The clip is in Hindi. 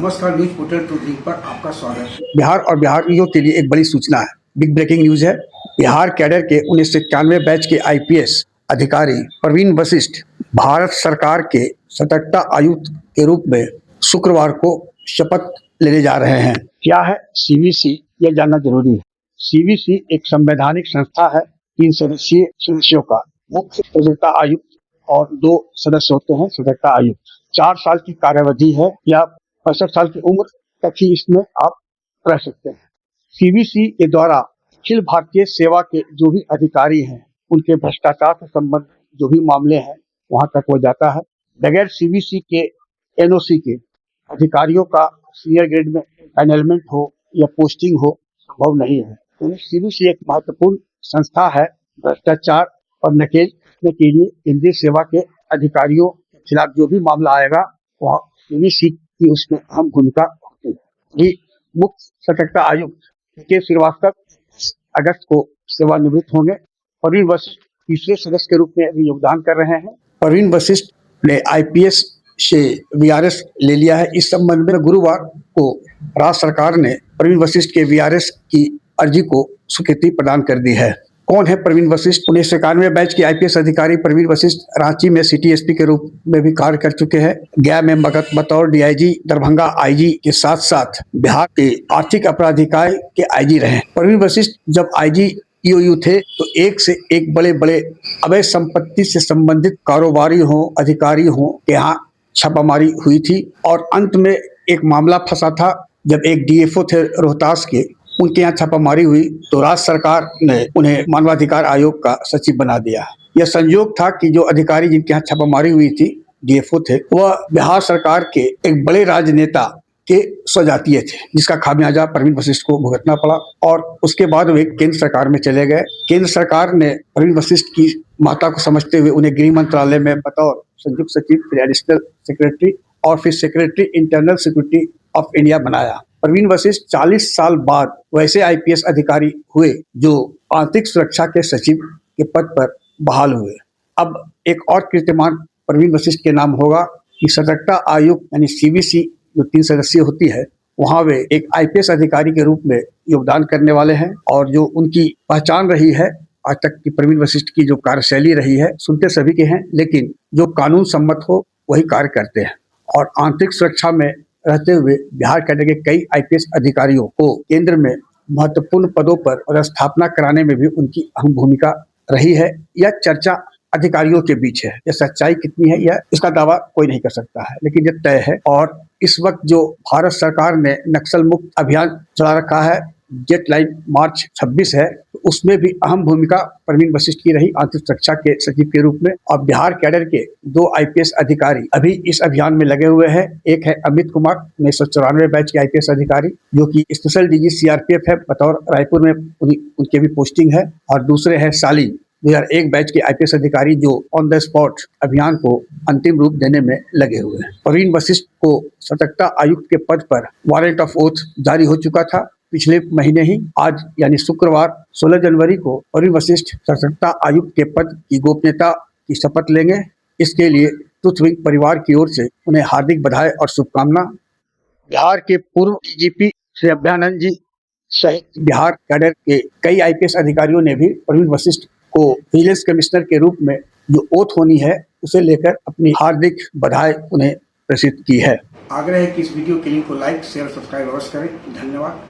नमस्कार, न्यूज पोर्टल टू ड्रिंक पर आपका स्वागत है। बिहार और बिहारियों के लिए एक बड़ी सूचना है। बिग ब्रेकिंग न्यूज है। बिहार कैडर के 1991 बैच के आईपीएस अधिकारी प्रवीण वशिष्ठ भारत सरकार के सतर्कता आयुक्त के रूप में शुक्रवार को शपथ लेने जा रहे हैं। क्या है सीवीसी, यह जानना जरूरी है। सीवीसी एक संवैधानिक संस्था है। 3 सदस्यीय सदस्यों का मुख्य सतर्कता आयुक्त और 2 सदस्य होते हैं सतर्कता आयुक्त। 4 साल की कार्यावधि है या 65 साल की उम्र तक ही इसमें आप रह सकते हैं। सीवीसी के द्वारा अखिल भारतीय सेवा के जो भी अधिकारी हैं उनके भ्रष्टाचार से संबंधित जो भी मामले हैं वहां तक हो जाता है। बगैर सीवीसी के एनओसी के अधिकारियों का सीनियर ग्रेड में एनरोलमेंट हो या पोस्टिंग हो संभव नहीं है। तो सीवीसी एक महत्वपूर्ण संस्था है। भ्रष्टाचार और नकेल के लिए केंद्रीय सेवा के अधिकारियों के खिलाफ जो भी मामला आएगा वह सीवीसी की उसमें अहम भूमिका होती है। ये मुख्य सतर्कता आयुक्त के श्रीवास्तव अगस्त को सेवानिवृत्त होंगे। प्रवीण वशिष्ठ तीसरे सदस्य के रूप में अभी योगदान कर रहे हैं। प्रवीण वशिष्ठ ने आईपीएस से वीआरएस ले लिया है। इस संबंध में गुरुवार को राज्य सरकार ने प्रवीण वशिष्ठ के वीआरएस की अर्जी को स्वीकृति प्रदान कर दी है। कौन है प्रवीण वशिष्ठ? 1991 बैच के आईपीएस अधिकारी प्रवीण वशिष्ठ रांची में सिटी एसपी के रूप में भी कार्य कर चुके हैं। गया में बतौर डीआईजी, दरभंगा आईजी के साथ साथ बिहार के आर्थिक अपराध इकाई के आईजी रहे। प्रवीण वशिष्ठ जब आईजी ईओयू थे तो एक से एक बड़े बड़े अवैध संपत्ति से संबंधित कारोबारी हो, अधिकारी हो के यहाँ छापामारी हुई थी और अंत में एक मामला फंसा था जब एक डीएफओ थे रोहतास के, उनके यहाँ छापामारी हुई तो राज्य सरकार ने उन्हें मानवाधिकार आयोग का सचिव बना दिया। यह संयोग था कि जो अधिकारी जिनके यहाँ छापामारी हुई थी, डीएफओ थे, वह बिहार सरकार के एक बड़े राजनेता के स्वजातीय थे, जिसका खामियाजा प्रवीण वशिष्ठ को भुगतना पड़ा और उसके बाद वे केंद्र सरकार में चले गए। केंद्र सरकार ने प्रवीण वशिष्ठ की माता को समझते हुए उन्हें गृह मंत्रालय में बतौर संयुक्त सचिव, फिर एडिशनल सेक्रेटरी और फिर secretary internal security of India बनाया। प्रवीण वशिष्ठ 40 साल बाद वैसे आईपीएस अधिकारी हुए जो आंतरिक सुरक्षा के सचिव के पद पर बहाल हुए। अब एक और कीर्तिमान प्रवीण वशिष्ठ के नाम होगा कि सतर्कता आयुक्त यानी सीवीसी जो 3 सदस्यीय होती है वहां वे एक आईपीएस अधिकारी के रूप में योगदान करने वाले हैं और जो उनकी पहचान रही है आज तक की प्रवीण वशिष्ठ की जो कार्यशैली रही है, सुनते सभी के हैं लेकिन जो कानून सम्मत हो वही कार्य करते हैं और आंतरिक सुरक्षा में रहते हुए बिहार कैडर के कई आईपीएस अधिकारियों को केंद्र में महत्वपूर्ण पदों पर स्थापना कराने में भी उनकी अहम भूमिका रही है। यह चर्चा अधिकारियों के बीच है, यह सच्चाई कितनी है यह इसका दावा कोई नहीं कर सकता है, लेकिन यह तय है। और इस वक्त जो भारत सरकार ने नक्सल मुक्त अभियान चला रखा है, जेट लाइन मार्च 26 है, तो उसमें भी अहम भूमिका प्रवीण वशिष्ठ की रही आंतरिक सुरक्षा के सचिव के रूप में। और बिहार कैडर के 2 आईपीएस अधिकारी अभी इस अभियान में लगे हुए हैं। एक है अमित कुमार, 1994 बैच के आईपीएस अधिकारी जो कि स्पेशल डीजी सीआरपीएफ है, बतौर रायपुर में उनके भी पोस्टिंग है। और दूसरे है सालिन, 2001 बैच के आईपीएस अधिकारी जो ऑन द स्पॉट अभियान को अंतिम रूप देने में लगे हुए हैं। प्रवीण वशिष्ठ को सतर्कता आयुक्त के पद पर वारंट ऑफ ओथ जारी हो चुका था पिछले महीने ही। आज यानी शुक्रवार 16 जनवरी को प्रवीण वशिष्ठ सतर्कता आयुक्त के पद की गोपनीयता की शपथ लेंगे। इसके लिए ट्रुथ विंग परिवार की ओर से उन्हें हार्दिक बधाई और शुभकामना। बिहार के पूर्व डीजीपी श्री अभयानंद जी सहित बिहार कैडर के कई आईपीएस अधिकारियों ने भी प्रवीण वशिष्ठ को विजिलेंस कमिश्नर के रूप में जो ओथ होनी है उसे लेकर अपनी हार्दिक बधाई उन्हें प्रेषित की है। आग्रह है कि इस वीडियो के लिंक को लाइक, शेयर, सब्सक्राइब अवश्य करें। धन्यवाद।